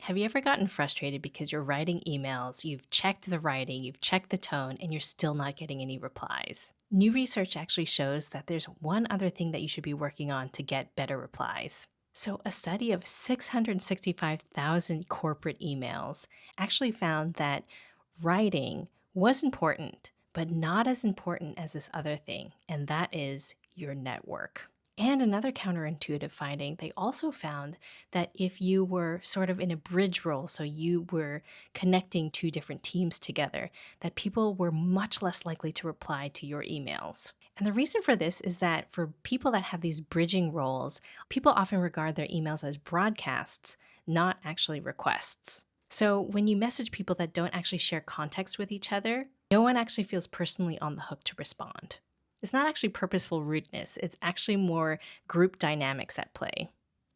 Have you ever gotten frustrated because you're writing emails, you've checked the writing, you've checked the tone, and you're still not getting any replies? New research actually shows that there's one other thing that you should be working on to get better replies. So, a study of 665,000 corporate emails actually found that writing was important, but not as important as this other thing, and that is your network. And another counterintuitive finding, they also found that if you were sort of in a bridge role, so you were connecting two different teams together, that people were much less likely to reply to your emails. And the reason for this is that for people that have these bridging roles, people often regard their emails as broadcasts, not actually requests. So when you message people that don't actually share context with each other, no one actually feels personally on the hook to respond. It's not actually purposeful rudeness, it's actually more group dynamics at play.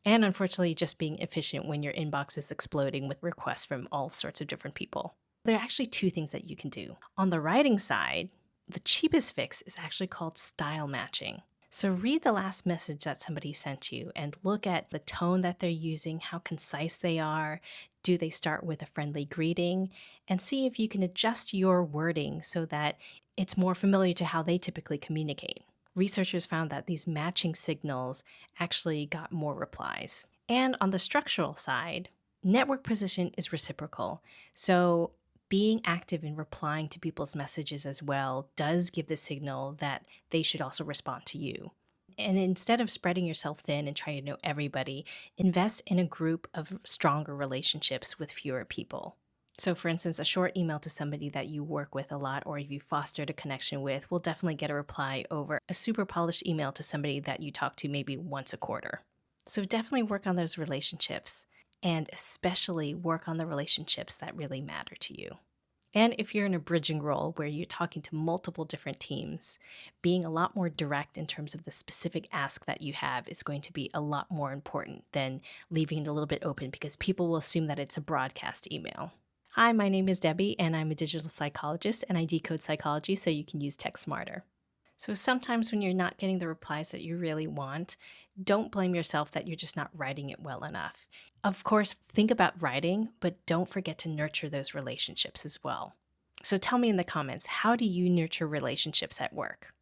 And unfortunately, just being efficient when your inbox is exploding with requests from all sorts of different people. There are actually two things that you can do. On the writing side, the cheapest fix is actually called style matching. So read the last message that somebody sent you and look at the tone that they're using, how concise they are. Do they start with a friendly greeting? And see if you can adjust your wording so that it's more familiar to how they typically communicate. Researchers found that these matching signals actually got more replies. And on the structural side, network position is reciprocal. So being active in replying to people's messages as well does give the signal that they should also respond to you. And instead of spreading yourself thin and trying to know everybody, invest in a group of stronger relationships with fewer people. So, for instance, a short email to somebody that you work with a lot or if you fostered a connection with will definitely get a reply over a super polished email to somebody that you talk to maybe once a quarter. So, definitely work on those relationships and especially work on the relationships that really matter to you. And if you're in a bridging role where you're talking to multiple different teams, being a lot more direct in terms of the specific ask that you have is going to be a lot more important than leaving it a little bit open because people will assume that it's a broadcast email. Hi, my name is Debbie, and I'm a digital psychologist, and I decode psychology so you can use tech smarter. So sometimes when you're not getting the replies that you really want, don't blame yourself that you're just not writing it well enough. Of course, think about writing, but don't forget to nurture those relationships as well. So tell me in the comments, how do you nurture relationships at work?